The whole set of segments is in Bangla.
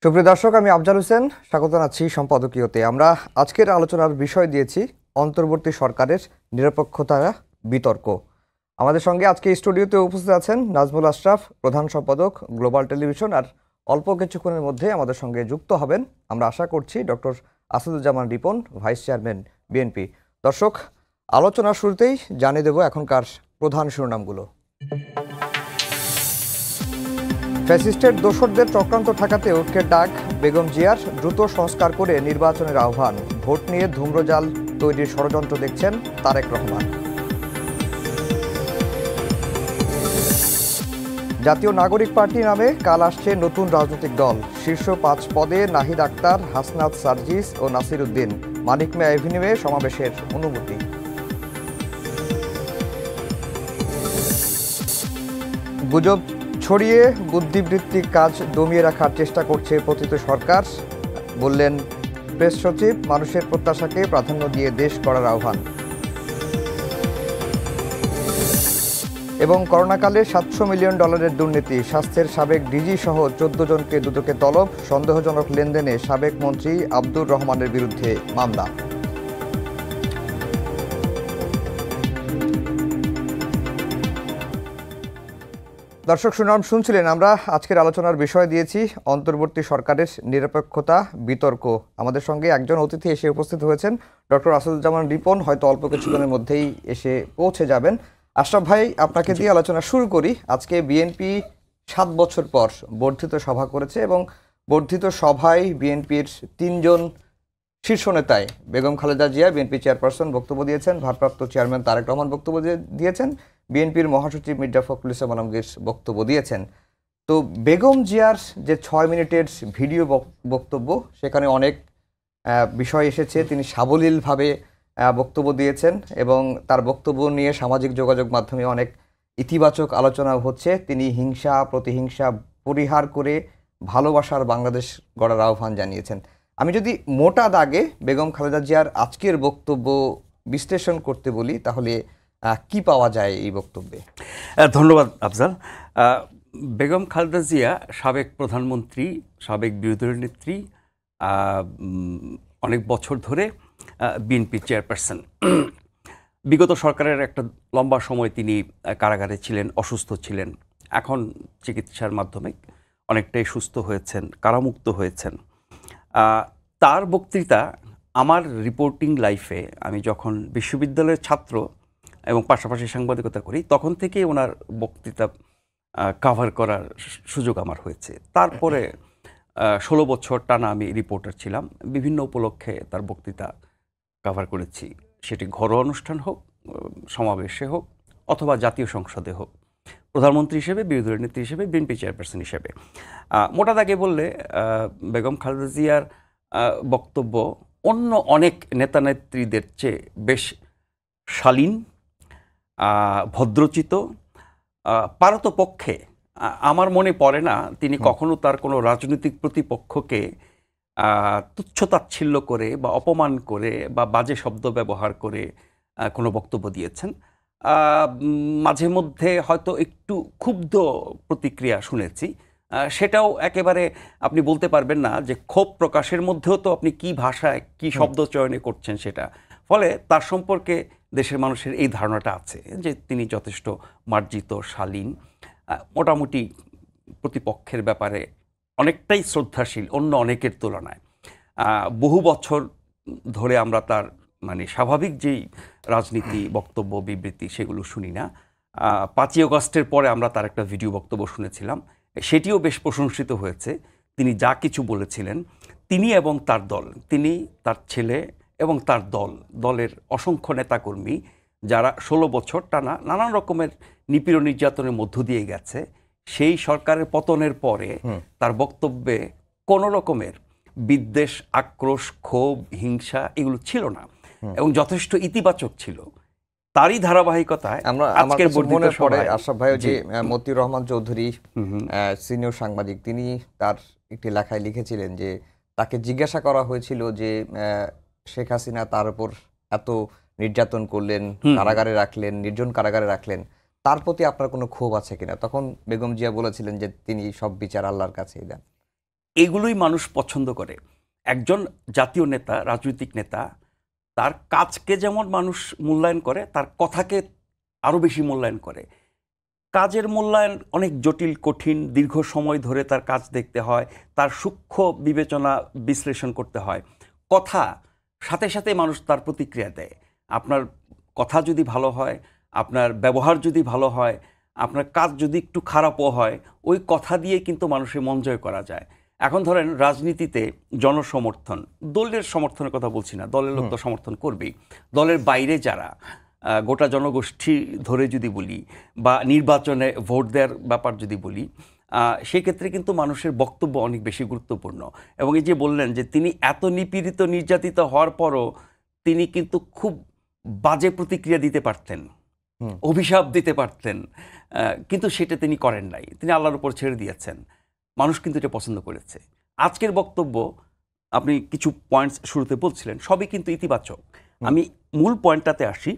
সুপ্রিয় দর্শক, আমি আফজাল হোসেন স্বাগত জানাচ্ছি সম্পাদকীয়তে। আমরা আজকের আলোচনার বিষয় দিয়েছি অন্তর্বর্তী সরকারের নিরপেক্ষতা বিতর্ক। আমাদের সঙ্গে আজকে স্টুডিওতে উপস্থিত আছেন নাজমুল আশরাফ, প্রধান সম্পাদক গ্লোবাল টেলিভিশন, আর অল্প কিছুক্ষণের মধ্যে আমাদের সঙ্গে যুক্ত হবেন আমরা আশা করছি doctor Asaduzzaman Ripon, vice chairman BNP. দর্শক, আলোচনার শুরুতেই জানিয়ে দেব এখনকার প্রধান শিরোনামগুলো। ফ্যাসিস্টের দোসরদের চক্রান্ত ঠেকাতে ঐক্যের ডাক বেগম জিয়ার, দ্রুত সংস্কার করে নির্বাচনের আহ্বান। ভোট নিয়ে ধূম্রজাল তৈরির ষড়যন্ত্র দেখছেন তারেক রহমান। জাতীয় নাগরিক পার্টি নামে কাল আসছে নতুন রাজনৈতিক দল। শীর্ষ 5 পদে নাহিদ আক্তার, হাসনাত সার্জিস ও নাসির উদ্দিন। মানিক মিয়া এভিনিউয়ে সমাবেশের অনুমতি। গুজব ছড়িয়ে বুদ্ধিবৃত্তিক কাজ দমিয়ে রাখার চেষ্টা করছে পতিত সরকার, বললেন প্রেস সচিব। মানুষের প্রত্যাশাকে প্রাধান্য দিয়ে দেশ গড়ার আহ্বান। এবং করোনাকালে $700 মিলিয়ন দুর্নীতি, স্বাস্থ্যের সাবেক ডিজি সহ 14 জনকে দুদকে তলব। সন্দেহজনক লেনদেনে সাবেক মন্ত্রী আব্দুর রহমানের বিরুদ্ধে মামলা। দর্শক শুনছিলেন, আমরা আজকের আলোচনার বিষয় দিয়েছি অন্তর্বর্তী সরকারের নিরপেক্ষতা বিতর্ক। আমাদের সঙ্গে একজন অতিথি এসে উপস্থিত হয়েছেন, ডক্টর আসাদুজ্জামান রিপন, হয়তো অল্প কিছুক্ষণের মধ্যেই এসে পৌঁছে যাবেন। আশরাফ ভাই, আপনাকে দিয়ে আলোচনা শুরু করি। আজকে বিএনপি 7 বছর পর বর্ধিত সভা করেছে এবং বর্ধিত সভায় বিএনপির 3 জন শীর্ষ নেতায় বেগম খালেদা জিয়া বিএনপি চেয়ারপারসন বক্তব্য দিয়েছেন, ভারপ্রাপ্ত চেয়ারম্যান তারেক রহমান বক্তব্য দিয়েছেন, বিএনপির মহাসচিব মির্জা ফখরুল ইসলাম আলমগীর বক্তব্য দিয়েছেন। তো বেগম জিয়ার যে 6 মিনিটের ভিডিও বক্তব্য, সেখানে অনেক বিষয় এসেছে। তিনি সাবলীলভাবে বক্তব্য দিয়েছেন এবং তার বক্তব্য নিয়ে সামাজিক যোগাযোগ মাধ্যমে অনেক ইতিবাচক আলোচনা হচ্ছে। তিনি হিংসা প্রতিহিংসা পরিহার করে ভালোবাসার বাংলাদেশ গড়ার আহ্বান জানিয়েছেন। আমি যদি মোটা দাগে বেগম খালেদা জিয়ার আজকের বক্তব্য বিশ্লেষণ করতে বলি, তাহলে কি পাওয়া যায় এই বক্তব্যে? ধন্যবাদ আফজাল। বেগম খালেদা জিয়া সাবেক প্রধানমন্ত্রী, সাবেক বিরোধী নেত্রী, অনেক বছর ধরে বিএনপি চেয়ারপারসন। বিগত সরকারের একটা লম্বা সময় তিনি কারাগারে ছিলেন, অসুস্থ ছিলেন। এখন চিকিৎসার মাধ্যমে অনেকটাই সুস্থ হয়েছেন, কারামুক্ত হয়েছেন। তার বক্তৃতা আমার রিপোর্টিং লাইফে, আমি যখন বিশ্ববিদ্যালয়ের ছাত্র এবং পাশাপাশি সাংবাদিকতা করি, তখন থেকেই ওনার বক্তৃতা কাভার করার সুযোগ আমার হয়েছে। তারপরে 16 বছর টানা আমি রিপোর্টার ছিলাম। বিভিন্ন উপলক্ষে তার বক্তৃতা কাভার করেছি, সেটি ঘরোয়া অনুষ্ঠান হোক, সমাবেশে হোক, অথবা জাতীয় সংসদে হোক, প্রধানমন্ত্রী হিসেবে, বিরোধী নেত্রী হিসেবে, বিএনপি চেয়ারপারসন হিসেবে। মোটা দাগে বললে বেগম খালেদা জিয়ার বক্তব্য অন্য অনেক নেতানেত্রীদের চেয়ে বেশ শালীন, ভদ্রচিত, পারতপক্ষে আমার মনে পড়ে না তিনি কখনো তার কোনো রাজনৈতিক প্রতিপক্ষকে তুচ্ছতাচ্ছিল্য করে বা অপমান করে বা বাজে শব্দ ব্যবহার করে কোনো বক্তব্য দিয়েছেন। মাঝে মধ্যে হয়তো একটু ক্ষুব্ধ প্রতিক্রিয়া শুনেছি, সেটাও একেবারে আপনি বলতে পারবেন না যে ক্ষোভ প্রকাশের মধ্যেও তো আপনি কি ভাষায় কি শব্দ চয়নে করছেন সেটা। ফলে তার সম্পর্কে দেশের মানুষের এই ধারণাটা আছে যে তিনি যথেষ্ট মার্জিত, শালীন, মোটামুটি প্রতিপক্ষের ব্যাপারে অনেকটাই শ্রদ্ধাশীল অন্য অনেকের তুলনায়। বহু বছর ধরে আমরা তার স্বাভাবিক যেই রাজনীতি বক্তব্য বিবৃতি সেগুলো শুনি না। 5ই আগস্টের পরে আমরা তার একটা ভিডিও বক্তব্য শুনেছিলাম, সেটিও বেশ প্রশংসিত হয়েছে। তিনি যা কিছু বলেছিলেন, তিনি এবং তার দল, তিনি, তার ছেলে এবং তার দলের অসংখ্য নেতাকর্মী যারা 16 বছর টানা নানান রকমের নিপীড়ন নির্যাতনের মধ্য দিয়ে গেছে, সেই সরকারের পতনের পরে তার বক্তব্যে কোনো রকমের বিদ্বেষ, আক্রোশ, ক্ষোভ, হিংসা এগুলো ছিল না এবং যথেষ্ট ইতিবাচক ছিল। তারই ধারাবাহিকতায় আজকের মনে পড়ে আশরাফ ভাই, যে মতিউর রহমান চৌধুরী সিনিয়র সাংবাদিক, তিনি তার একটি লেখায় লিখেছিলেন যে তাকে জিজ্ঞাসা করা হয়েছিল যে শেখ হাসিনা তার উপর এত নির্যাতন করলেন, কারাগারে রাখলেন, নির্জন কারাগারে রাখলেন, তার প্রতি আপনার কোনো ক্ষোভ আছে কিনা? তখন বেগম জিয়া বলেছিলেন যে তিনি সব বিচার আল্লাহর কাছেই দেন। এগুলোই মানুষ পছন্দ করে। একজন জাতীয় নেতা, রাজনৈতিক নেতা, তার কাজকে যেমন মানুষ মূল্যায়ন করে, তার কথাকে আরও বেশি মূল্যায়ন করে। কাজের মূল্যায়ন অনেক জটিল, কঠিন, দীর্ঘ সময় ধরে তার কাজ দেখতে হয়, তার সূক্ষ্ম বিবেচনা বিশ্লেষণ করতে হয়। কথা সাথে সাথে মানুষ তার প্রতিক্রিয়া দেয়। আপনার কথা যদি ভালো হয়, আপনার ব্যবহার যদি ভালো হয়, আপনার কাজ যদি একটু খারাপও হয়, ওই কথা দিয়ে কিন্তু মানুষের মন জয় করা যায়। এখন ধরেন রাজনীতিতে জনসমর্থন, দলের সমর্থনের কথা বলছি না, দলের লোক তো সমর্থন করবেই, দলের বাইরে যারা গোটা জনগোষ্ঠী ধরে যদি বলি, বা নির্বাচনে ভোট দেওয়ার ব্যাপার যদি বলি, সেই ক্ষেত্রে কিন্তু মানুষের বক্তব্য অনেক বেশি গুরুত্বপূর্ণ। এবং এই যে বললেন যে তিনি এত নিপীড়িত, নির্যাতিত হওয়ার পরও তিনি কিন্তু খুব বাজে প্রতিক্রিয়া দিতে পারতেন, অভিশাপ দিতে পারতেন, কিন্তু সেটা তিনি করেন নাই, তিনি আল্লাহর উপর ছেড়ে দিয়েছেন। মানুষ কিন্তু এটা পছন্দ করেছে। আজকের বক্তব্য, আপনি কিছু পয়েন্টস শুরুতে বলছিলেন, সবই কিন্তু ইতিবাচক। আমি মূল পয়েন্টটাতে আসি।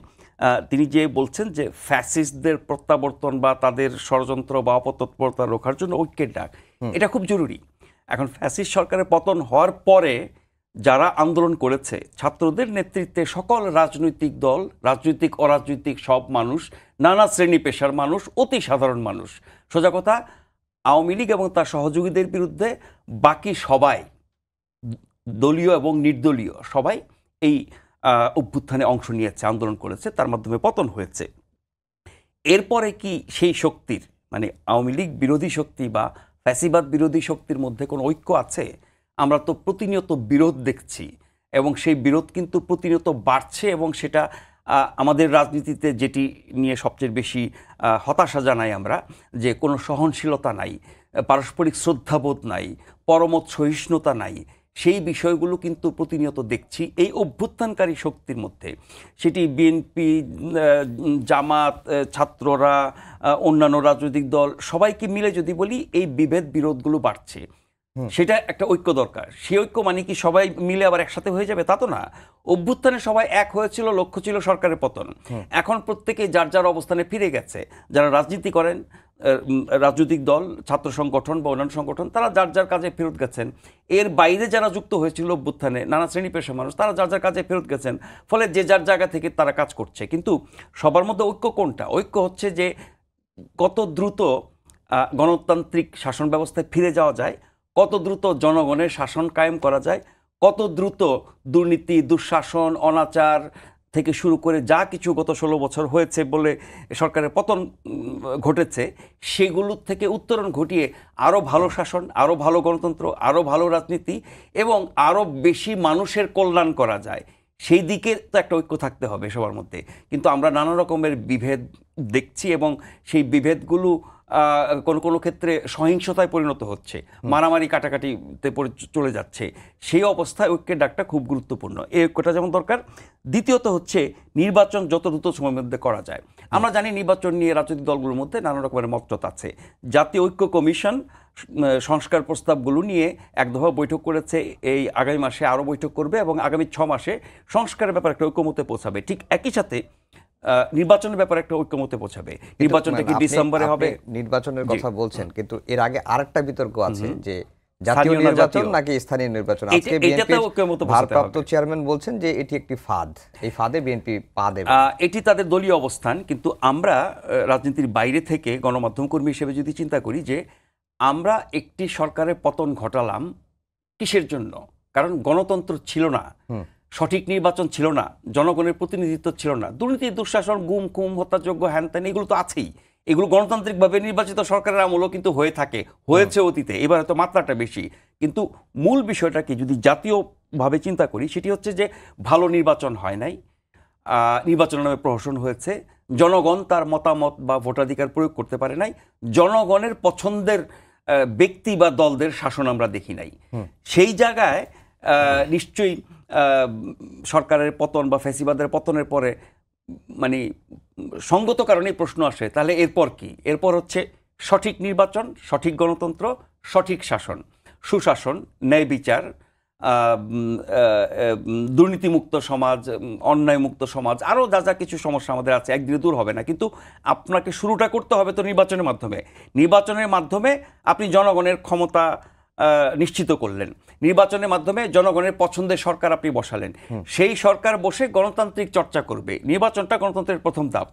তিনি যে বলছেন যে ফ্যাসিস্টদের প্রত্যাবর্তন বা তাদের ষড়যন্ত্র বা অপতৎপরতা রোখার জন্য ঐক্যের ডাক, এটা খুব জরুরি। এখন ফ্যাসিস্ট সরকারের পতন হওয়ার পরে যারা আন্দোলন করেছে, ছাত্রদের নেতৃত্বে সকল রাজনৈতিক দল, রাজনৈতিক অরাজনৈতিক সব মানুষ, নানা শ্রেণী পেশার মানুষ, অতি সাধারণ মানুষ, সোজা কথা আওয়ামী লীগ এবং তার সহযোগীদের বিরুদ্ধে বাকি সবাই, দলীয় এবং নির্দলীয় সবাই এই অভ্যুত্থানে অংশ নিয়েছে, আন্দোলন করেছে, তার মাধ্যমে পতন হয়েছে। এরপরে কি সেই শক্তির, মানে আওয়ামী লীগ বিরোধী শক্তি বা ফ্যাসিবাদ বিরোধী শক্তির মধ্যে কোনো ঐক্য আছে? আমরা তো প্রতিনিয়ত বিরোধ দেখছি, এবং সেই বিরোধ কিন্তু প্রতিনিয়ত বাড়ছে, এবং সেটা আমাদের রাজনীতিতে যেটি নিয়ে সবচেয়ে বেশি হতাশা জানাই আমরা, যে কোনো সহনশীলতা নাই, পারস্পরিক শ্রদ্ধাবোধ নাই, পরমত সহিষ্ণুতা নাই। সেই বিষয়গুলো কিন্তু প্রতিনিয়ত দেখছি এই অভ্যুত্থানকারী শক্তির মধ্যে। সেটি বিএনপি, জামাত, ছাত্ররা, অন্যান্য রাজনৈতিক দল, সবাইকে মিলে যদি বলি, এই বিভেদ বিরোধগুলো বাড়ছে। সেটা একটা ঐক্য দরকার। সেই ঐক্য মানে কি সবাই মিলে আবার একসাথে হয়ে যাবে? তা তো না। অভ্যুত্থানে সবাই এক হয়েছিল, লক্ষ্য ছিল সরকারের পতন। এখন প্রত্যেকে যার যার অবস্থানে ফিরে গেছে। যারা রাজনীতি করেন, রাজনৈতিক দল, ছাত্র সংগঠন বা অন্যান্য সংগঠন, তারা যার যার কাজে ফেরত গেছেন। এর বাইরে যারা যুক্ত হয়েছিল অভ্যুত্থানে, নানা শ্রেণী পেশার মানুষ, তারা যার যার কাজে ফেরত গেছেন। ফলে যে যার জায়গা থেকে তারা কাজ করছে। কিন্তু সবার মধ্যে ঐক্য কোনটা? ঐক্য হচ্ছে যে কত দ্রুত গণতান্ত্রিক শাসন ব্যবস্থায় ফিরে যাওয়া যায়, কত দ্রুত জনগণের শাসন কায়েম করা যায়, কত দ্রুত দুর্নীতি, দুঃশাসন, অনাচার থেকে শুরু করে যা কিছু গত 16 বছর হয়েছে বলে সরকারের পতন ঘটেছে, সেগুলোর থেকে উত্তরণ ঘটিয়ে আরও ভালো শাসন, আরও ভালো গণতন্ত্র, আরও ভালো রাজনীতি এবং আরও বেশি মানুষের কল্যাণ করা যায়, সেই দিকে তো একটা ঐক্য থাকতে হবে সবার মধ্যে। কিন্তু আমরা নানা রকমের বিভেদ দেখছি, এবং সেই বিভেদগুলো কোনো কোনো ক্ষেত্রে সহিংসতায় পরিণত হচ্ছে, মারামারি কাটাকাটিতে চলে যাচ্ছে। সেই অবস্থায় ঐক্যের ডাকটা খুব গুরুত্বপূর্ণ। এই ঐক্যটা যেমন দরকার। দ্বিতীয়ত হচ্ছে নির্বাচন যত দ্রুত সময়ের মধ্যে করা যায়। আমরা জানি নির্বাচন নিয়ে রাজনৈতিক দলগুলোর মধ্যে নানা রকমের মতজট আছে। জাতীয় ঐক্য কমিশন সংস্কার প্রস্তাবগুলো নিয়ে এক দফা বৈঠক করেছে, এই আগামী মাসে আরও বৈঠক করবে, এবং আগামী 6 মাসে সংস্কারের ব্যাপারে একটা ঐক্যমতে পৌঁছাবে। ঠিক একই সাথে নির্বাচনের ব্যাপারে একটা ঐক্যমতে পৌঁছাবে। নির্বাচনটা কি ডিসেম্বরে হবে? নির্বাচনের কথা বলছেন, কিন্তু এর আগে আরেকটা বিতর্ক আছে যে জাতীয় নির্বাচন নাকি স্থানীয় নির্বাচন। আজকে ভারপ্রাপ্ত চেয়ারম্যান বলছেন যে এটি একটি ফাঁদ, এই ফাঁদে বিএনপি পা দেবে। এটি তাদের দলীয় অবস্থান। কিন্তু আমরা রাজনীতির বাইরে থেকে গণমাধ্যম কর্মী হিসেবে যদি চিন্তা করি যে আমরা একটি সরকারের পতন ঘটালাম কিসের জন্য? কারণ গণতন্ত্র ছিল না, সঠিক নির্বাচন ছিল না, জনগণের প্রতিনিধিত্ব ছিল না, দুর্নীতি, দুঃশাসন, গুম খুম, হত্যাযোগ্য, হ্যান ত্যান, এগুলো তো আছেই। এগুলো গণতান্ত্রিকভাবে নির্বাচিত সরকারের আমলও কিন্তু হয়ে থাকে, হয়েছে অতীতে, এবার হয়তো মাত্রাটা বেশি। কিন্তু মূল বিষয়টাকে যদি জাতীয়ভাবে চিন্তা করি, সেটি হচ্ছে যে ভালো নির্বাচন হয় নাই, নির্বাচনের নামে প্রহসন হয়েছে, জনগণ তার মতামত বা ভোটাধিকার প্রয়োগ করতে পারে নাই, জনগণের পছন্দের ব্যক্তি বা দলদের শাসন আমরা দেখি নাই। সেই জায়গায় নিশ্চয়ই সরকারের পতন বা ফ্যাসিবাদের পতনের পরে মানে সঙ্গত কারণেই প্রশ্ন আসে, তাহলে এরপর কি? এরপর হচ্ছে সঠিক নির্বাচন, সঠিক গণতন্ত্র, সঠিক শাসন, সুশাসন, ন্যায় বিচার, দুর্নীতিমুক্ত সমাজ, অন্যায়মুক্ত সমাজ, আরও যা যা কিছু সমস্যা আমাদের আছে, একদিনে দূর হবে না। কিন্তু আপনাকে শুরুটা করতে হবে তো নির্বাচনের মাধ্যমে। নির্বাচনের মাধ্যমে আপনি জনগণের ক্ষমতা নিশ্চিত করলেন, নির্বাচনের মাধ্যমে জনগণের পছন্দের সরকার আপনি বসালেন, সেই সরকার বসে গণতান্ত্রিক চর্চা করবে। নির্বাচনটা গণতন্ত্রের প্রথম ধাপ।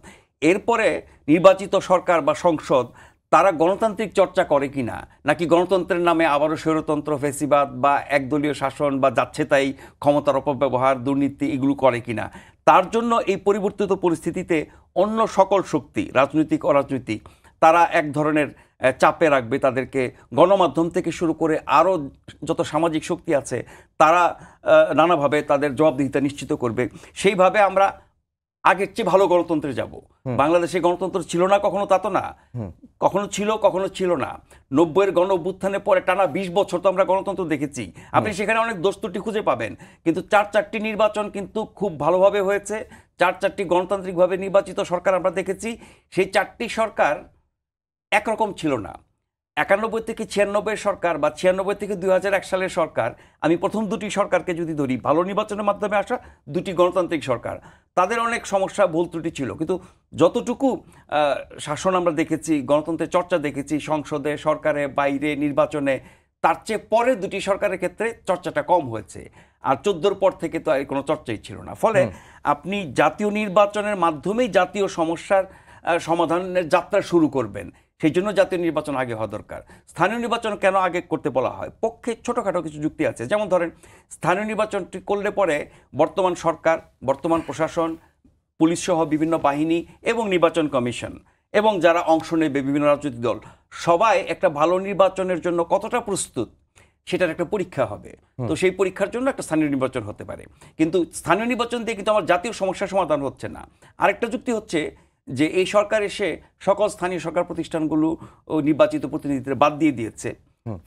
এরপরে নির্বাচিত সরকার বা সংসদ তারা গণতান্ত্রিক চর্চা করে কিনা, নাকি গণতন্ত্রের নামে আবারও স্বৈরতন্ত্র, ফেসিবাদ বা একদলীয় শাসন বা যাচ্ছে তাই ক্ষমতার অপব্যবহার, দুর্নীতি এগুলো করে কিনা। তার জন্য এই পরিবর্তিত পরিস্থিতিতে অন্য সকল শক্তি, রাজনৈতিক অরাজনৈতিক, তারা এক ধরনের চাপে রাখবে তাদেরকে। গণমাধ্যম থেকে শুরু করে আরও যত সামাজিক শক্তি আছে তারা নানাভাবে তাদের জবাবদিহিতা নিশ্চিত করবে। সেইভাবে আমরা আগের চেয়ে ভালো গণতন্ত্রে যাব। বাংলাদেশে গণতন্ত্র ছিল না কখনো, তা তো না, কখনো ছিল কখনো ছিল না। 90-এর গণ অভ্যুত্থানের পরে টানা 20 বছর তো আমরা গণতন্ত্র দেখেছি। আপনি সেখানে অনেক দোষ ত্রুটি খুঁজে পাবেন, কিন্তু 4-4টি নির্বাচন কিন্তু খুব ভালোভাবে হয়েছে। 4-4টি গণতান্ত্রিকভাবে নির্বাচিত সরকার আমরা দেখেছি। সেই 4টি সরকার একরকম ছিল না। 91 থেকে 96 সরকার বা 96 থেকে 2001 সালের সরকার, আমি প্রথম দুটি সরকারকে যদি ধরি, ভালো নির্বাচনের মাধ্যমে আসা দুটি গণতান্ত্রিক সরকার, তাদের অনেক সমস্যা, ভুল ত্রুটি ছিল, কিন্তু যতটুকু শাসন আমরা দেখেছি, গণতন্ত্রের চর্চা দেখেছি সংসদে, সরকারে, বাইরে, নির্বাচনে, তার চেয়ে পরে দুটি সরকারের ক্ষেত্রে চর্চাটা কম হয়েছে। আর 14-র পর থেকে তো আর কোনো চর্চাই ছিল না। ফলে আপনি জাতীয় নির্বাচনের মাধ্যমেই জাতীয় সমস্যার সমাধানের যাত্রা শুরু করবেন। সেই জন্য জাতীয় নির্বাচন আগে হওয়া দরকার। স্থানীয় নির্বাচন কেন আগে করতে বলা হয়? পক্ষে ছোটোখাটো কিছু যুক্তি আছে। যেমন ধরেন, স্থানীয় নির্বাচনটি করলে পরে বর্তমান সরকার, বর্তমান প্রশাসন, পুলিশ সহ বিভিন্ন বাহিনী এবং নির্বাচন কমিশন এবং যারা অংশ নেবে বিভিন্ন রাজনৈতিক দল, সবাই একটা ভালো নির্বাচনের জন্য কতটা প্রস্তুত সেটার একটা পরীক্ষা হবে। তো সেই পরীক্ষার জন্য একটা স্থানীয় নির্বাচন হতে পারে, কিন্তু স্থানীয় নির্বাচন দিয়ে কিন্তু আমার জাতীয় সমস্যার সমাধান হচ্ছে না। আরেকটা যুক্তি হচ্ছে যে এই সরকার এসে সকল স্থানীয় সরকার প্রতিষ্ঠানগুলো নির্বাচিত প্রতিনিধিদের বাদ দিয়ে দিয়েছে।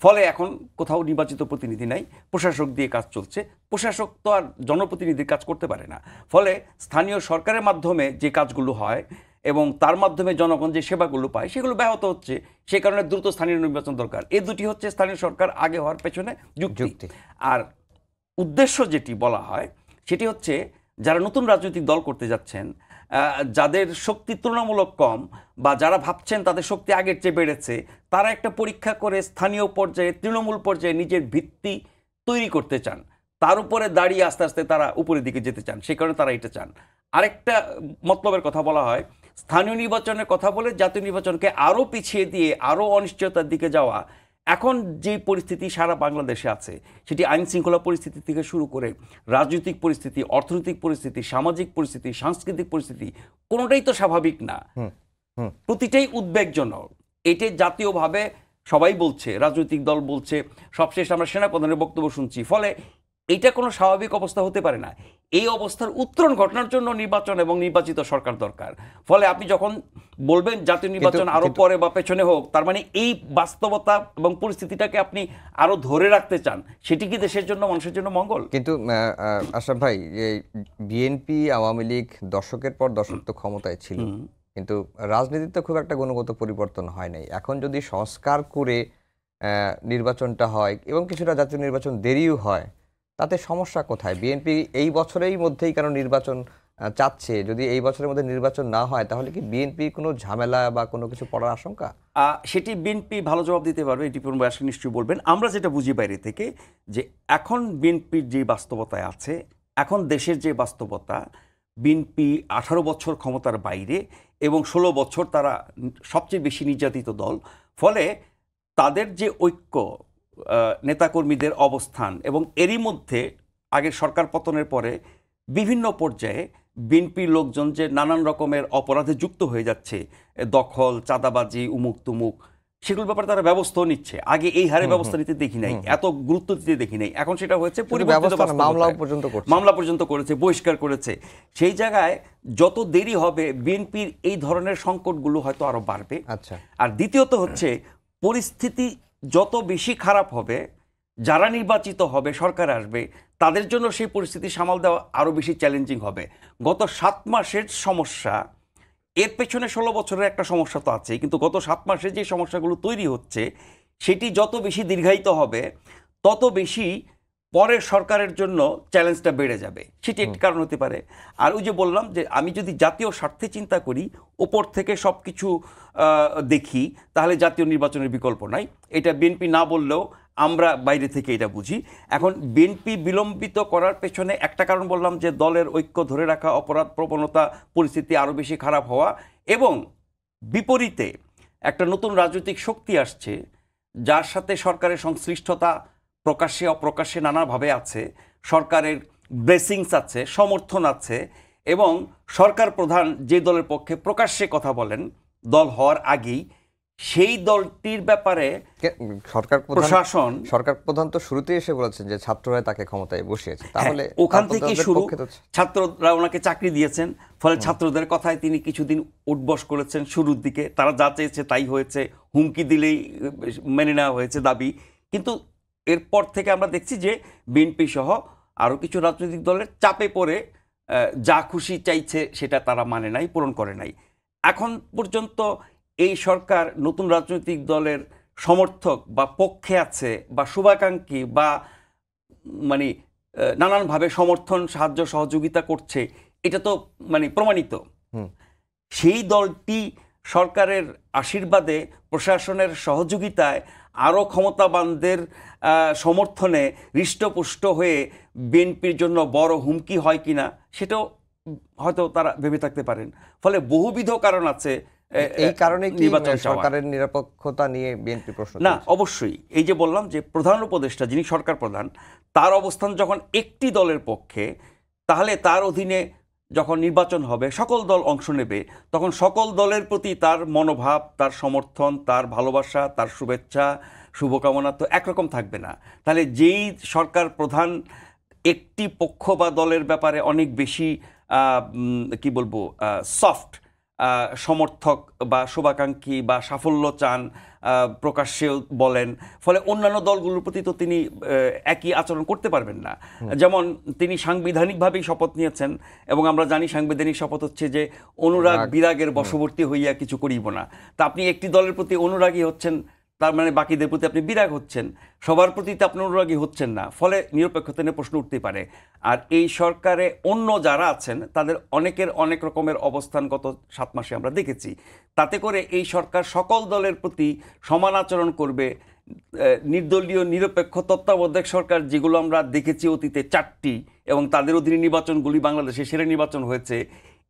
ফলে এখন কোথাও নির্বাচিত প্রতিনিধি নাই, প্রশাসক দিয়ে কাজ চলছে। প্রশাসক তো আর জনপ্রতিনিধির কাজ করতে পারে না। ফলে স্থানীয় সরকারের মাধ্যমে যে কাজগুলো হয় এবং তার মাধ্যমে জনগণ যে সেবাগুলো পায় সেগুলো ব্যাহত হচ্ছে। সে কারণে দ্রুত স্থানীয় নির্বাচন দরকার। এই দুটি হচ্ছে স্থানীয় সরকার আগে হওয়ার পেছনে যুক্তি। আর উদ্দেশ্য যেটি বলা হয় সেটি হচ্ছে, যারা নতুন রাজনৈতিক দল করতে যাচ্ছেন, যাদের শক্তি তুলনামূলক কম বা যারা ভাবছেন তাদের শক্তি আগের চেয়ে বেড়েছে, তারা একটা পরীক্ষা করে স্থানীয় পর্যায়ে, তৃণমূল পর্যায়ে নিজের ভিত্তি তৈরি করতে চান। তার উপরে দাঁড়িয়ে আস্তে আস্তে তারা উপরের দিকে যেতে চান, সেই কারণে তারা এটা চান। আরেকটা মতলবের কথা বলা হয়, স্থানীয় নির্বাচনের কথা বলে জাতীয় নির্বাচনকে আরও পিছিয়ে দিয়ে আরও অনিশ্চয়তার দিকে যাওয়া। এখন যে পরিস্থিতি সারা বাংলাদেশে আছে, সেটি আইন শৃঙ্খলা পরিস্থিতি থেকে শুরু করে রাজনৈতিক পরিস্থিতি, অর্থনৈতিক পরিস্থিতি, সামাজিক পরিস্থিতি, সাংস্কৃতিক পরিস্থিতি, কোনোটাই তো স্বাভাবিক না, প্রতিটাই উদ্বেগজনক। এটি জাতীয়ভাবে সবাই বলছে, রাজনৈতিক দল বলছে, সবশেষ আমরা সেনাপ্রধানের বক্তব্য শুনছি। ফলে এটা কোনো স্বাভাবিক অবস্থা হতে পারে না। এই অবস্থার উত্তরণ ঘটনার জন্য নির্বাচন এবং নির্বাচিত সরকার দরকার। ফলে আপনি যখন বলবেন জাতীয় নির্বাচন আরো পরে বা পেছনে হোক, তার মানে এই বাস্তবতা এবং পরিস্থিতিটাকে আপনি আরো ধরে রাখতে চান। সেটি কি দেশের জন্য, মানুষের জন্য মঙ্গল? কিন্তু আশরাফ ভাই, এই বিএনপি, আওয়ামী লীগ দশকের পর দশক তো ক্ষমতায় ছিল, কিন্তু রাজনীতিতে খুব একটা গুণগত পরিবর্তন হয় নাই। এখন যদি সংস্কার করে নির্বাচনটা হয় এবং কিছুটা জাতীয় নির্বাচন দেরিও হয়, তাতে সমস্যা কোথায়? বিএনপি এই বছরেই মধ্যেই কেন নির্বাচন চাচ্ছে? যদি এই বছরের মধ্যে নির্বাচন না হয়, তাহলে কি বিএনপি কোনো ঝামেলা বা কোনো কিছু পড়ার আশঙ্কা? সেটি বিএনপি ভালো জবাব দিতে পারবে, এটি আসলে নিশ্চয়ই বলবেন। আমরা যেটা বুঝি বাইরে থেকে, যে এখন বিএনপির যে বাস্তবতায় আছে, এখন দেশের যে বাস্তবতা, বিএনপি 18 বছর ক্ষমতার বাইরে এবং 16 বছর তারা সবচেয়ে বেশি নির্যাতিত দল। ফলে তাদের যে ঐক্য, নেতাকর্মীদের অবস্থান, এবং এরই মধ্যে আগের সরকার পতনের পরে বিভিন্ন পর্যায়ে বিএনপির লোকজন যে নানান রকমের অপরাধে যুক্ত হয়ে যাচ্ছে, দখল, চাঁদাবাজি, উমুক তুমুক, সেগুলোর ব্যাপারে তারা ব্যবস্থাও নিচ্ছে। আগে এই হারে ব্যবস্থা নিতে দেখি নাই, এত গুরুত্ব দিতে দেখি নাই। এখন সেটা হয়েছে, মামলা পর্যন্ত করেছে, বহিষ্কার করেছে। সেই জায়গায় যত দেরি হবে বিএনপির এই ধরনের সংকটগুলো হয়তো আরো বাড়বে। আচ্ছা, আর দ্বিতীয়ত হচ্ছে, পরিস্থিতি যত বেশি খারাপ হবে, যারা নির্বাচিত হবে, সরকার আসবে, তাদের জন্য সেই পরিস্থিতি সামাল দেওয়া আরও বেশি চ্যালেঞ্জিং হবে। গত 7 মাসের সমস্যা, এর পেছনে 16 বছরের একটা সমস্যা তো আছে, কিন্তু গত 7 মাসে যে সমস্যাগুলো তৈরি হচ্ছে, সেটি যত বেশি দীর্ঘায়িত হবে, তত বেশি পরের সরকারের জন্য চ্যালেঞ্জটা বেড়ে যাবে। সেটি একটি কারণ হতে পারে। আর ওই যে বললাম যে আমি যদি জাতীয় স্বার্থে চিন্তা করি, ওপর থেকে সব কিছু দেখি, তাহলে জাতীয় নির্বাচনের বিকল্প নাই। এটা বিএনপি না বললেও আমরা বাইরে থেকে এটা বুঝি। এখন বিএনপি বিলম্বিত করার পেছনে একটা কারণ বললাম যে দলের ঐক্য ধরে রাখা, অপরাধ প্রবণতা, পরিস্থিতি আরও বেশি খারাপ হওয়া, এবং বিপরীতে একটা নতুন রাজনৈতিক শক্তি আসছে যার সাথে সরকারের সংশ্লিষ্টতা প্রকাশ্যে অপ্রকাশ্যে নানাভাবে আছে, সরকারের ব্লেসিংস আছে, সমর্থন আছে, এবং সরকার প্রধান যে দলের পক্ষে প্রকাশ্যে কথা বলেন দল হওয়ার আগেই, সেই দলটির ব্যাপারে সরকার প্রধান তো শুরুতেই এসে বলেছেন যে ছাত্ররা তাকে ক্ষমতায় বসিয়েছে, তাহলে ওখান থেকে শুরু। ছাত্ররা ওনাকে চাকরি দিয়েছেন, ফলে ছাত্রদের কথায় তিনি কিছুদিন উঠবস করেছেন শুরুর দিকে, তারা যা চেয়েছে তাই হয়েছে, হুমকি দিলেই মেনে নেওয়া হয়েছে দাবি। কিন্তু এরপর থেকে আমরা দেখছি যে বিএনপি সহ আরও কিছু রাজনৈতিক দলের চাপে পড়ে যা খুশি চাইছে সেটা তারা মানে নাই, পূরণ করে নাই। এখন পর্যন্ত এই সরকার নতুন রাজনৈতিক দলের সমর্থক বা পক্ষে আছে বা শুভাকাঙ্ক্ষী বা মানে নানানভাবে সমর্থন, সাহায্য, সহযোগিতা করছে, এটা তো মানে প্রমাণিত। সেই দলটি সরকারের আশীর্বাদে, প্রশাসনের সহযোগিতায়, আরও ক্ষমতাবানদের সমর্থনে হৃষ্টপুষ্ট হয়ে বিএনপির জন্য বড় হুমকি হয় কিনা সেটাও হয়তো তারা ভেবে থাকতে পারেন। ফলে বহুবিধ কারণ আছে। এই কারণে কি সরকারের নিরপেক্ষতা নিয়ে বিএনপি প্রশ্ন? না, অবশ্যই। এই যে বললাম যে প্রধান উপদেষ্টা যিনি সরকার প্রধান, তার অবস্থান যখন একটি দলের পক্ষে, তাহলে তার অধীনে যখন নির্বাচন হবে সকল দল অংশ নেবে, তখন সকল দলের প্রতি তার মনোভাব, তার সমর্থন, তার ভালোবাসা, তার শুভেচ্ছা, শুভকামনা তো একরকম থাকবে না। তাহলে যেই সরকার প্রধান একটি পক্ষ বা দলের ব্যাপারে অনেক বেশি কি বলবো সফট সমর্থক বা শুভাকাঙ্ক্ষী বা সাফল্য চান, প্রকাশ্যেও বলেন, ফলে অন্যান্য দলগুলোর প্রতি তো তিনি একই আচরণ করতে পারবেন না। যেমন তিনি সাংবিধানিকভাবেই শপথ নিয়েছেন, এবং আমরা জানি সাংবিধানিক শপথ হচ্ছে যে অনুরাগ বিরাগের বশবর্তী হইয়া কিছু করিব না। তা আপনি একটি দলের প্রতি অনুরাগী হচ্ছেন, তার মানে বাকিদের প্রতি আপনি বিরাগ হচ্ছেন, সবার প্রতি তো আপনি অনুরাগী হচ্ছেন না, ফলে নিরপেক্ষতা নিয়ে প্রশ্ন উঠতে পারে। আর এই সরকারে অন্য যারা আছেন তাদের অনেকের অনেক রকমের অবস্থান গত 7 মাসে আমরা দেখেছি। তাতে করে এই সরকার সকল দলের প্রতি সমান আচরণ করবে। নির্দলীয় নিরপেক্ষ তত্ত্বাবধায়ক সরকার যেগুলো আমরা দেখেছি অতীতে 4টি, এবং তাদের অধীনে নির্বাচনগুলি বাংলাদেশে সেরা নির্বাচন হয়েছে,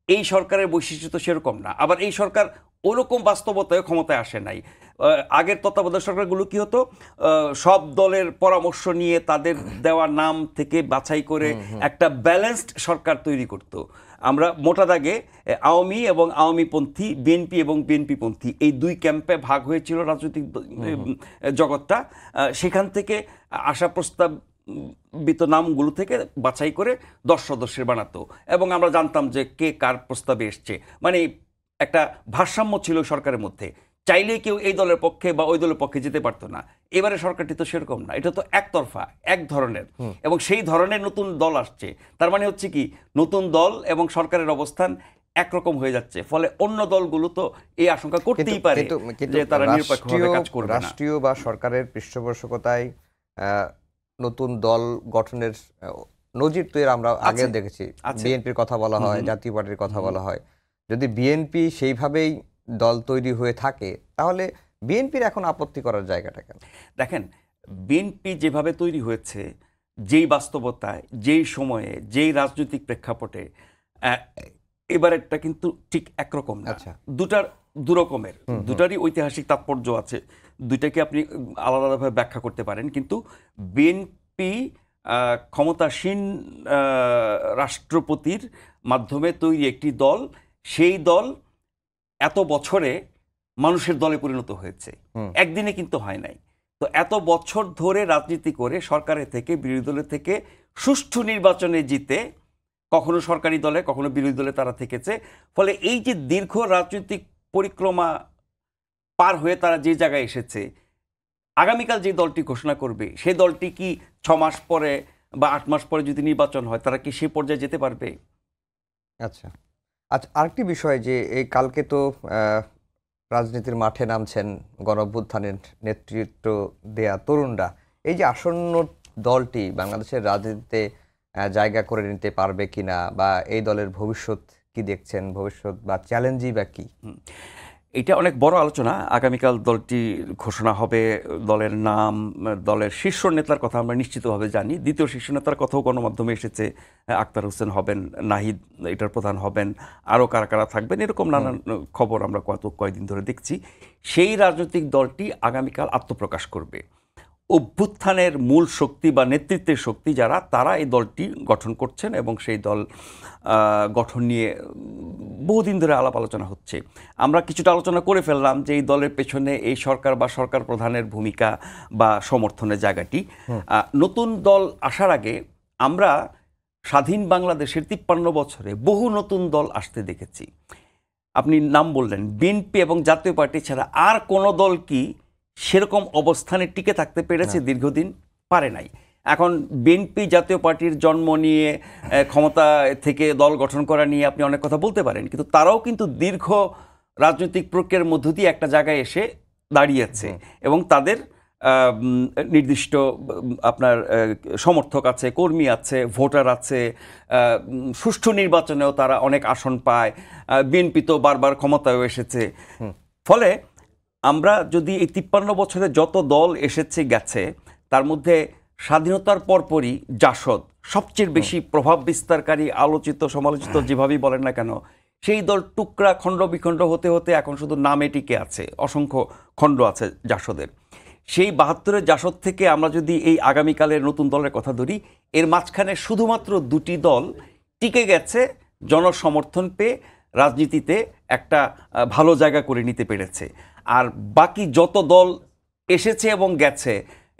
এই সরকারের বৈশিষ্ট্য তো সেরকম না। আবার এই সরকার ওরকম বাস্তবতায় ক্ষমতায় আসে নাই। আগের তত্ত্বাবধায়ক সরকারগুলো কি হতো, সব দলের পরামর্শ নিয়ে তাদের দেওয়া নাম থেকে বাছাই করে একটা ব্যালেন্সড সরকার তৈরি করত। আমরা মোটা দাগে আওয়ামী এবং আওয়ামীপন্থী, বিএনপি এবং বিএনপিপন্থী, এই দুই ক্যাম্পে ভাগ হয়েছিল রাজনৈতিক জগৎটা। সেখান থেকে আসা প্রস্তাবিত নামগুলো থেকে বাছাই করে 10 সদস্যের বানাতো, এবং আমরা জানতাম যে কে কার প্রস্তাবে এসছে। মানে একটা ভারসাম্য ছিল সরকারের মধ্যে, চাইলেই কেউ এই দলের পক্ষে বা ওই দলের পক্ষে যেতে পারতো না। এবারে সরকারটি তো সেরকম না, এটা তো একতরফা, এক ধরনের, এবং সেই ধরনের নতুন দল আসছে। তার মানে হচ্ছে কি, নতুন দল এবং সরকারের অবস্থান একরকম হয়ে যাচ্ছে, ফলে অন্য দলগুলো তো এই আশঙ্কা করতেই পারে যে তারা নিরপেক্ষভাবে কাজ করবে না। রাষ্ট্রীয় বা সরকারের পৃষ্ঠপোষকতায় নতুন দল গঠনের নজির তো আমরা আগে দেখেছি। বিএনপির কথা বলা হয়, জাতীয় পার্টির কথা বলা হয়। যদি বিএনপি সেইভাবেই দল তৈরি হয়ে থাকে, তাহলে বিএনপির এখন আপত্তি করার জায়গাটা কেন? দেখেন, বিএনপি যেভাবে তৈরি হয়েছে, যেই বাস্তবতায়, যেই সময়ে, যেই রাজনৈতিক প্রেক্ষাপটে, এবারেরটা কিন্তু ঠিক একরকম না। দুটার দুরকমের, দুটারই ঐতিহাসিক তাৎপর্য আছে, দুইটাকে আপনি আলাদা আলাদাভাবে ব্যাখ্যা করতে পারেন। কিন্তু বিএনপি ক্ষমতাসীন রাষ্ট্রপতির মাধ্যমে তৈরি একটি দল, সেই দল এত বছরে মানুষের দলে পরিণত হয়েছে, একদিনে কিন্তু হয় নাই। তো এত বছর ধরে রাজনীতি করে সরকারের থেকে, বিরোধী দলের থেকে সুষ্ঠু নির্বাচনে জিতে, কখনো সরকারি দলে কখনো বিরোধী দলে তারা থেকেছে। ফলে এই যে দীর্ঘ রাজনৈতিক পরিক্রমা পার হয়ে তারা যে জায়গায় এসেছে, আগামীকাল যে দলটি ঘোষণা করবে, সেই দলটি কি 6 মাস পরে বা 8 মাস পরে যদি নির্বাচন হয়, তারা কি সে পর্যায়ে যেতে পারবে? আচ্ছা, আরেকটি বিষয় যে এই কালকে তো রাজনীতির মাঠে নামছেন গণঅভ্যুত্থানের নেতৃত্ব দেয়া তরুণরা। এই যে আসন্ন দলটি বাংলাদেশের রাজনীতিতে জায়গা করে নিতে পারবে কিনা, বা এই দলের ভবিষ্যৎ কি দেখছেন, ভবিষ্যৎ বা চ্যালেঞ্জই বা কি? এটা অনেক বড় আলোচনা। আগামীকাল দলটি ঘোষণা হবে, দলের নাম, দলের শীর্ষ নেতার কথা আমরা নিশ্চিতভাবে জানি। দ্বিতীয় শীর্ষ নেতার কথাও গণমাধ্যমে এসেছে, আক্তার হোসেন হবেন, নাহিদ এটার প্রধান হবেন, আরও কারা কারা থাকবেন, এরকম নানান খবর আমরা কয়েকদিন ধরে দেখছি। সেই রাজনৈতিক দলটি আগামীকাল আত্মপ্রকাশ করবে। অভ্যুত্থানের মূল শক্তি বা নেতৃত্বের শক্তি যারা, তারা এই দলটি গঠন করছেন এবং সেই দল গঠন নিয়ে বহুদিন ধরে আলাপ আলোচনা হচ্ছে। আমরা কিছুটা আলোচনা করে ফেললাম যে এই দলের পেছনে এই সরকার বা সরকার প্রধানের ভূমিকা বা সমর্থনের জায়গাটি। নতুন দল আসার আগে আমরা স্বাধীন বাংলাদেশের 53 বছরে বহু নতুন দল আসতে দেখেছি। আপনি নাম বললেন, বিএনপি এবং জাতীয় পার্টি ছাড়া আর কোনো দল কি সেরকম অবস্থানে টিকে থাকতে পেরেছে? দীর্ঘদিন পারে নাই। এখন বিএনপি জাতীয় পার্টির জন্ম নিয়ে, ক্ষমতা থেকে দল গঠন করা নিয়ে আপনি অনেক কথা বলতে পারেন, কিন্তু তারাও কিন্তু দীর্ঘ রাজনৈতিক প্রক্রিয়ার মধ্য দিয়ে একটা জায়গায় এসে দাঁড়িয়েছে এবং তাদের নির্দিষ্ট আপনার সমর্থক আছে, কর্মী আছে, ভোটার আছে, সুষ্ঠু নির্বাচনেও তারা অনেক আসন পায়। বিএনপি তো বারবার ক্ষমতায়ও এসেছে। ফলে আমরা যদি এই 53 বছরে যত দল এসেছে গেছে, তার মধ্যে স্বাধীনতার পরপরই জাসদ সবচেয়ে বেশি প্রভাব বিস্তারকারী, আলোচিত সমালোচিত যেভাবেই বলেন না কেন, সেই দল টুকরা খণ্ড বিখণ্ড হতে হতে এখন শুধু নামে টিকে আছে। অসংখ্য খণ্ড আছে জাসদের। সেই 72-এর জাসদ থেকে আমরা যদি এই আগামীকালের নতুন দলের কথা ধরি, এর মাঝখানে শুধুমাত্র 2টি দল টিকে গেছে, জনসমর্থন পেয়ে রাজনীতিতে একটা ভালো জায়গা করে নিতে পেরেছে। আর বাকি যত দল এসেছে এবং গেছে,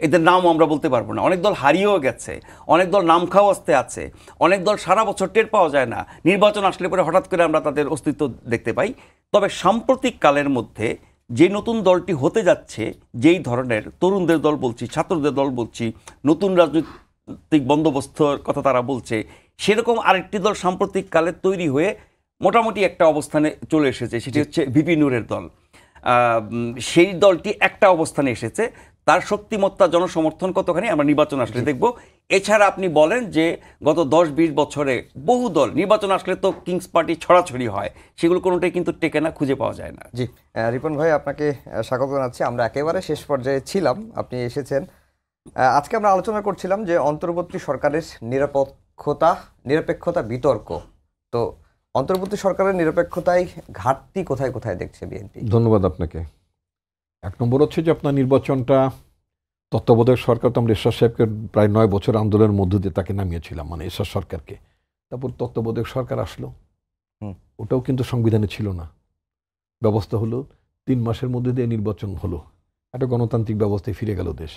এদের নাম আমরা বলতে পারবো না। অনেক দল হারিয়েও গেছে, অনেক দল নাম খাওয়া অবস্থাতে আছে, অনেক দল সারা বছর টের পাওয়া যায় না, নির্বাচন আসলে পরে হঠাৎ করে আমরা তাদের অস্তিত্ব দেখতে পাই। তবে সাম্প্রতিক কালের মধ্যে যে নতুন দলটি হতে যাচ্ছে, যেই ধরনের তরুণদের দল বলছি, ছাত্রদের দল বলছি, নতুন রাজনৈতিক বন্দোবস্তর কথা তারা বলছে, সেরকম আরেকটি দল সাম্প্রতিক কালে তৈরি হয়ে মোটামুটি একটা অবস্থানে চলে এসেছে, সেটি হচ্ছে ভিপি নূরের দল। সেই দলটি একটা অবস্থানে এসেছে, তার শক্তিমত্তা, জনসমর্থন কতখানি আমরা নির্বাচন আসলে দেখব। এছাড়া আপনি বলেন যে গত 10-20 বছরে বহু দল নির্বাচন আসলে তো কিংস পার্টি ছড়াছড়ি হয়, সেগুলো কোনোটাই কিন্তু টেকে না, খুঁজে পাওয়া যায় না। জি, রিপন ভাই আপনাকে স্বাগত জানাচ্ছি। আমরা একেবারে শেষ পর্যায়ে ছিলাম, আপনি এসেছেন। আজকে আমরা আলোচনা করছিলাম যে অন্তর্বর্তী সরকারের নিরপেক্ষতা বিতর্ক। তো অন্তর্বর্তী সরকারের নিরপেক্ষতায় ঘাটতি কোথায় কোথায় দেখছে বিএনপি? ধন্যবাদ আপনাকে। 1 নম্বর হচ্ছে যে আপনার নির্বাচনটা, তত্ত্বাবধায়ক সরকার তো আমরা এরশাদ সাহেবকে প্রায় 9 বছর আন্দোলনের মধ্য দিয়ে তাকে নামিয়েছিলাম, মানে এরশাদ সরকারকে। তারপর তত্ত্বাবধায়ক সরকার আসলো, ওটাও কিন্তু সংবিধানে ছিল না। ব্যবস্থা হলো 3 মাসের মধ্যে দিয়ে নির্বাচন হলো, একটা গণতান্ত্রিক ব্যবস্থায় ফিরে গেল দেশ।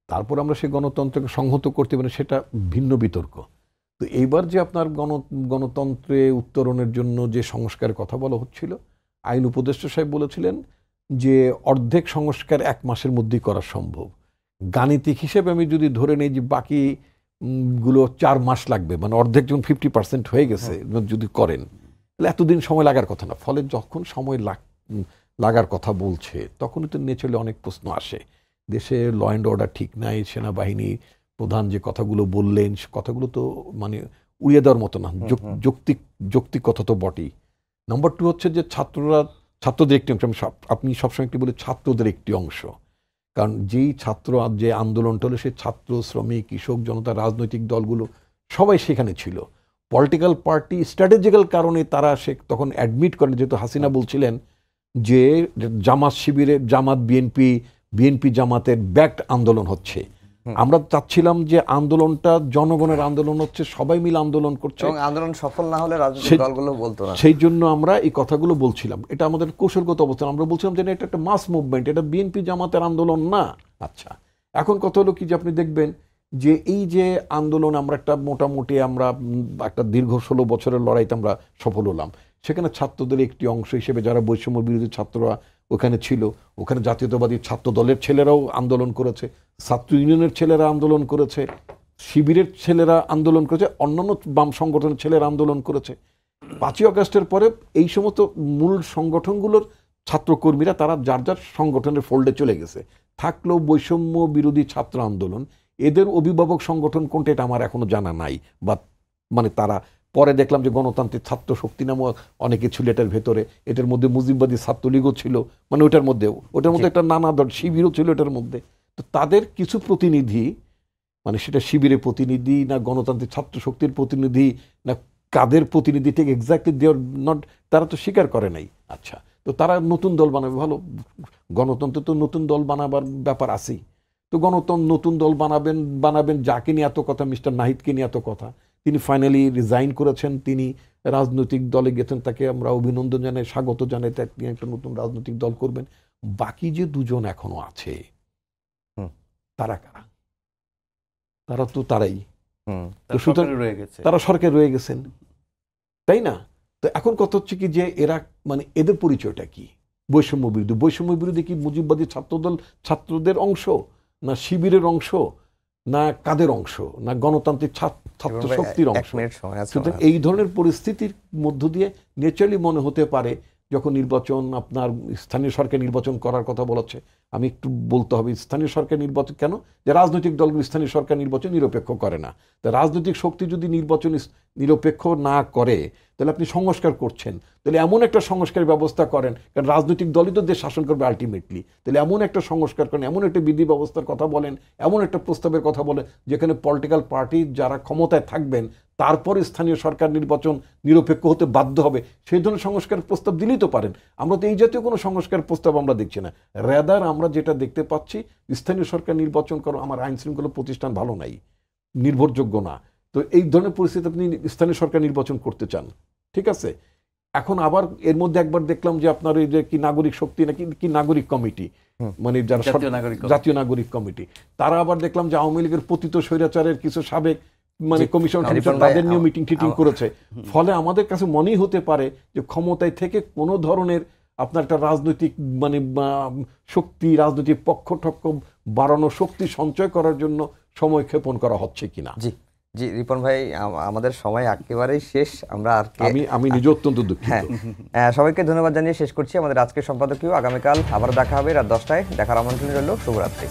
তারপর আমরা সেই গণতন্ত্রকে সংহত করতে পারি, সেটা ভিন্ন বিতর্ক। তো এইবার যে আপনার গণতন্ত্রে উত্তরণের জন্য যে সংস্কারের কথা বলা হচ্ছিল, আইন উপদেষ্টা সাহেব বলেছিলেন যে অর্ধেক সংস্কার 1 মাসের মধ্যেই করা সম্ভব। গাণিতিক হিসেবে আমি যদি ধরে নেই যে বাকি গুলো 4 মাস লাগবে, মানে অর্ধেক যখন 50% হয়ে গেছে যদি করেন, তাহলে এতদিন সময় লাগার কথা না। ফলে যখন সময় লাগার কথা বলছে, তখনই তো নেচলে অনেক প্রশ্ন আসে। দেশে ল অ্যান্ড অর্ডার ঠিক নাই, সেনাবাহিনী প্রধান যে কথাগুলো বললেন, কথাগুলো তো মানে উড়িয়ে দেওয়ার মতো না, যৌক্তিক কথা তো বটেই। নাম্বার 2 হচ্ছে যে ছাত্রদের একটি অংশ, আপনি সবসময় একটি বলে ছাত্রদের একটি অংশ, কারণ যেই যে আন্দোলনটা হলো, সে ছাত্র, শ্রমিক, কৃষক, জনতা, রাজনৈতিক দলগুলো সবাই সেখানে ছিল। পলিটিক্যাল পার্টি স্ট্র্যাটেজিক্যাল কারণে তারা তখন অ্যাডমিট করেন, যেহেতু হাসিনা বলছিলেন যে জামাত শিবিরে, জামাত বিএনপি জামাতের ব্যাকড আন্দোলন হচ্ছে। আমরা চাচ্ছিলাম যে আন্দোলনটা জনগণের আন্দোলন হচ্ছে, সবাই মিলে আন্দোলন করছে এবং আন্দোলন সফল না হলে রাজনৈতিক দলগুলো বলতো না। সেই জন্য আমরা এই কথাগুলো বলছিলাম। এটা আমাদের কৌশলগত অবস্থান। আমরা বলছিলাম যে এটা একটা মাস মুভমেন্ট, এটা বিএনপি জামাতের আন্দোলন না। আচ্ছা, এখন কথা হলো কি যে আপনি দেখবেন যে এই যে আন্দোলন, আমরা একটা মোটামুটি আমরা একটা দীর্ঘ 16 বছরের লড়াইতে আমরা সফল হলাম। সেখানে ছাত্রদের একটি অংশ হিসেবে যারা বৈষম্য বিরোধী ছাত্ররা ওখানে ছিল, ওখানে জাতীয়তাবাদী ছাত্র দলের ছেলেরাও আন্দোলন করেছে, ছাত্র ইউনিয়নের ছেলেরা আন্দোলন করেছে, শিবিরের ছেলেরা আন্দোলন করেছে, অন্যান্য বাম সংগঠনের ছেলেরা আন্দোলন করেছে। 5ই আগস্টের পরে এই সমস্ত মূল সংগঠনগুলোর ছাত্রকর্মীরা তারা যার যার সংগঠনের ফোল্ডে চলে গেছে। থাকলেও বৈষম্য বিরোধী ছাত্র আন্দোলন, এদের অভিভাবক সংগঠন কোনটা এটা আমার এখনো জানা নাই, বা মানে তারা পরে দেখলাম যে গণতান্ত্রিক ছাত্র শক্তি নামক অনেকে ছিল এটার ভেতরে, এটার মধ্যে মুজিববাদী ছাত্রলীগও ছিল, মানে ওটার মধ্যে একটা নানা দল, শিবিরও ছিল এটার মধ্যে। তো তাদের কিছু প্রতিনিধি, মানে সেটা শিবিরের প্রতিনিধি না গণতান্ত্রিক ছাত্র শক্তির প্রতিনিধি না কাদের প্রতিনিধি, ঠিক এক্স্যাক্টলি দে আর নট, তারা তো স্বীকার করে নাই। আচ্ছা, তো তারা নতুন দল বানাবে, ভালো, গণতন্ত্রে তো নতুন দল বানাবার ব্যাপার আছেই। তো গণতন্ত্র নতুন দল বানাবেন যাকে নিয়ে এত কথা, মিস্টার নাহিদকে নিয়ে এত কথা, তিনি ফাইনালি রিজাইন করেছেন, তিনি রাজনৈতিক দলে গেছেন, তাকে আমরা অভিনন্দন জানাই, স্বাগত জানাই, তিনি একটা নতুন রাজনৈতিক দল করবেন। বাকি যে দুজন এখনো আছে তারা কারা? তারা তো তারাই, তারা সরকারে রয়ে গেছেন, তাই না? তো এখন কথা হচ্ছে কি যে এরা, মানে এদের পরিচয়টা কি? বৈষম্য বিরোধী কি মুজিববাদী ছাত্রদল ছাত্রদের অংশ, না শিবিরের অংশ, না কাদের অংশ, না গণতান্ত্রিক ছাত্র শক্তির অংশ? সুতরাং এই ধরনের পরিস্থিতির মধ্য দিয়ে ন্যাচারালি মনে হতে পারে যখন নির্বাচন, আপনার স্থানীয় সরকার নির্বাচন করার কথা বলাচ্ছে, আমি একটু বলতে হবে স্থানীয় সরকার নির্বাচন কেন, যে রাজনৈতিক দলগুলো স্থানীয় সরকার নির্বাচন নিরপেক্ষ করে না। তা রাজনৈতিক শক্তি যদি নির্বাচন নিরপেক্ষ না করে তাহলে আপনি সংস্কার করছেন, তাহলে এমন একটা সংস্কার ব্যবস্থা করেন, কারণ রাজনৈতিক দলই তো দেশ শাসন করবে আলটিমেটলি, তাহলে এমন একটা সংস্কার করেন, এমন একটা বিধি ব্যবস্থার কথা বলেন, এমন একটা প্রস্তাবের কথা বলেন যেখানে পলিটিক্যাল পার্টি যারা ক্ষমতায় থাকবেন তারপরে স্থানীয় সরকার নির্বাচন নিরপেক্ষ হতে বাধ্য হবে, সেই ধরনের সংস্কার প্রস্তাব দিলেই তো পারেন। আমরা তো এই জাতীয় কোনো সংস্কার প্রস্তাব আমরা দেখছি না। রেদার আমরা যেটা দেখতে পাচ্ছি, স্থানীয় সরকার নির্বাচন করো, আমার আইন শৃঙ্খলা প্রতিষ্ঠান ভালো নাই, নির্ভরযোগ্য না, তো এই ধরনের পরিস্থিতি আপনি স্থানীয় সরকার নির্বাচন করতে চান, ঠিক আছে। এখন আবার এর মধ্যে একবার দেখলাম যে আপনার এই যে কি নাগরিক শক্তি নাকি কি নাগরিক কমিটি, মানে যারা জাতীয় নাগরিক কমিটি, তারা আবার দেখলাম যে আওয়ামী লীগের পতিত স্বৈরাচারের কিছু সাবেক মানে কমিশন তাদের নিয়ে মিটিং টিটিং করেছে। ফলে আমাদের কাছে মনেই হতে পারে যে ক্ষমতায় থেকে কোনো ধরনের আপনার একটা রাজনৈতিক মানে শক্তি, রাজনৈতিক পক্ষ ঠক্ক বাড়ানো, শক্তি সঞ্চয় করার জন্য সময় ক্ষেপণ করা হচ্ছে কিনা। জি জি রিপন ভাই, আমাদের সময় একেবারেই শেষ। আমরা আর আমি নিজে অত্যন্ত দুঃখিত। সবাইকে ধন্যবাদ জানিয়ে শেষ করছি আমাদের আজকের সম্পাদকীয়। আগামীকাল আবার দেখা হবে রাত 10টায়, দেখার আমন্ত্রণ রইল। শুভরাত্রি।